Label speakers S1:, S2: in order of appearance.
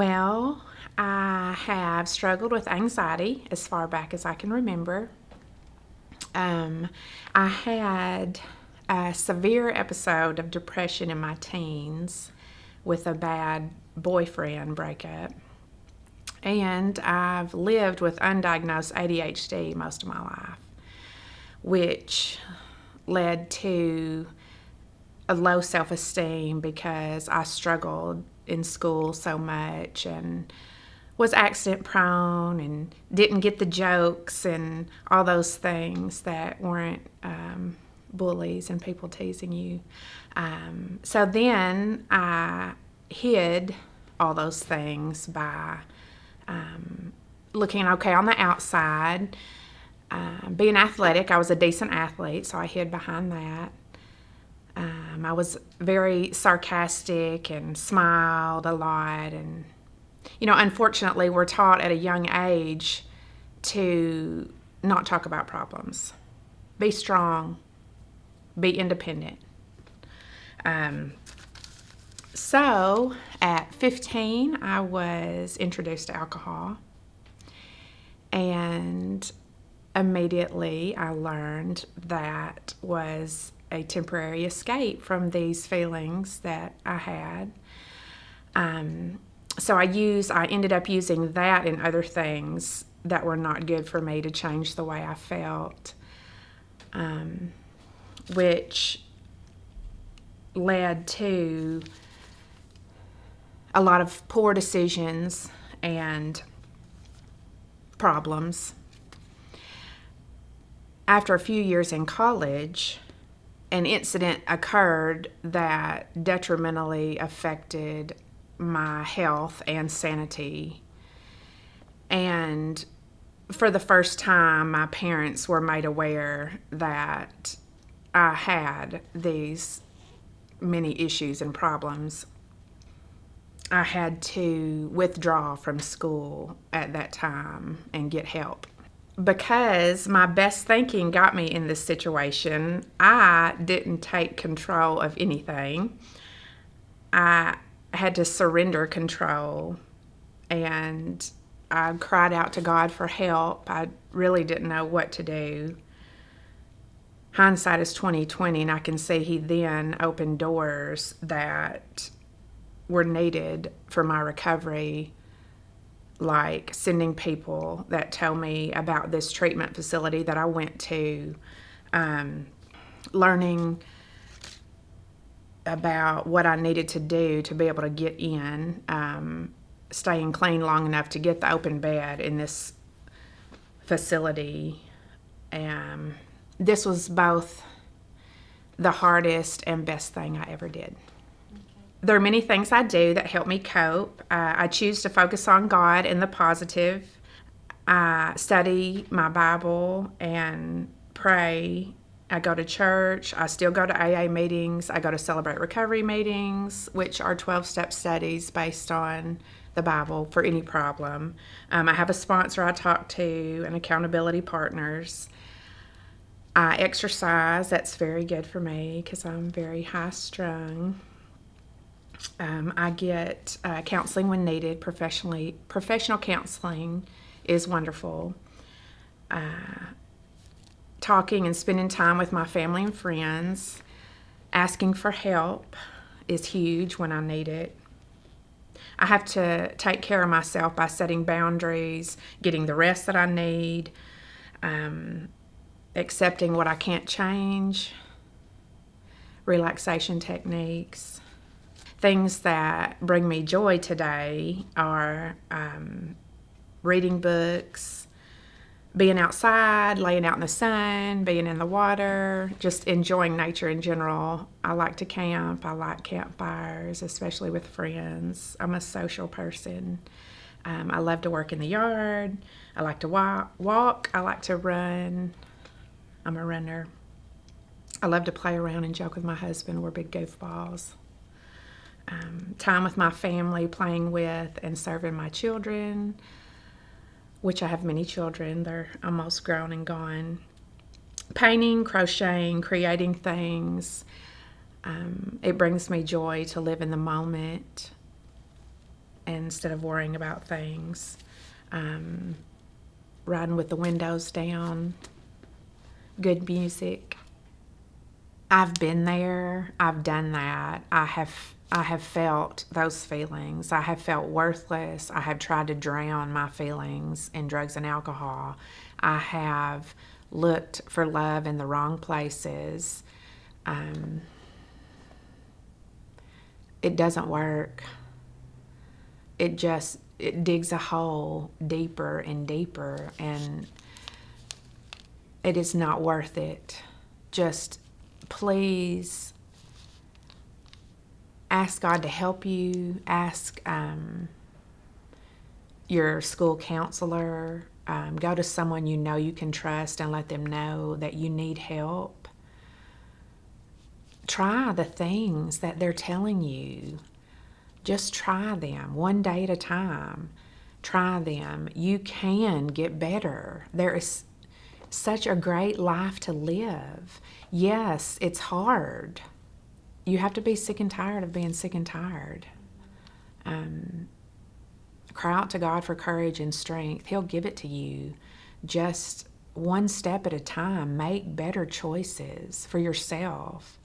S1: Well, I have struggled with anxiety as far back as I can remember. Um, I had a severe episode of depression in my teens with a bad boyfriend breakup. And I've lived with undiagnosed ADHD most of my life, which led to a low self esteem because I struggled in school so much and was accident prone and didn't get the jokes and all those things that weren't bullies and people teasing you. So then I hid all those things by looking okay on the outside. Being athletic, I was a decent athlete, so I hid behind that. I was very sarcastic and smiled a lot. And, unfortunately, we're taught at a young age to not talk about problems. Be strong, be independent. So at 15, I was introduced to alcohol. And immediately I learned that was a temporary escape from these feelings that I had. So I ended up using that and other things that were not good for me to change the way I felt, which led to a lot of poor decisions and problems. After a few years in college, an incident occurred that detrimentally affected my health and sanity. And for the first time, my parents were made aware that I had these many issues and problems. I had to withdraw from school at that time and get help. Because my best thinking got me in this situation, I didn't take control of anything. I had to surrender control, and I cried out to God for help. I really didn't know what to do. Hindsight is 20/20, and I can see He then opened doors that were needed for my recovery, like sending people that tell me about this treatment facility that I went to, learning about what I needed to do to be able to get in, staying clean long enough to get the open bed in this facility. This was both the hardest and best thing I ever did. There are many things I do that help me cope. I choose to focus on God and the positive. I study my Bible and pray. I go to church. I still go to AA meetings. I go to Celebrate Recovery meetings, which are 12-step studies based on the Bible for any problem. I have a sponsor I talk to and accountability partners. I exercise. That's very good for me because I'm very high-strung. I get counseling when needed. Professional counseling is wonderful. Talking and spending time with my family and friends, asking for help is huge when I need it. I have to take care of myself by setting boundaries, getting the rest that I need, accepting what I can't change, relaxation techniques. Things that bring me joy today are reading books, being outside, laying out in the sun, being in the water, just enjoying nature in general. I like to camp. I like campfires, especially with friends. I'm a social person. I love to work in the yard. I like to walk. I like to run. I'm a runner. I love to play around and joke with my husband. We're big goofballs. Time with my family, playing with and serving my children, which I have many children. They're almost grown and gone. Painting, crocheting, creating things. It brings me joy to live in the moment. instead of worrying about things. Riding with the windows down, good music. I've been there. I've done that. I have felt those feelings. I have felt worthless. I have tried to drown my feelings in drugs and alcohol. I have looked for love in the wrong places. It doesn't work. It digs a hole deeper and deeper, and it is not worth it. Just please ask God to help you. Ask your school counselor. Go to someone you know you can trust and let them know that you need help. Try the things that they're telling you. Just try them one day at a time. Try them. You can get better. There is such a great life to live. Yes, it's hard. You have to be sick and tired of being sick and tired. Cry out to God for courage and strength. He'll give it to you. Just one step at a time. Make better choices for yourself.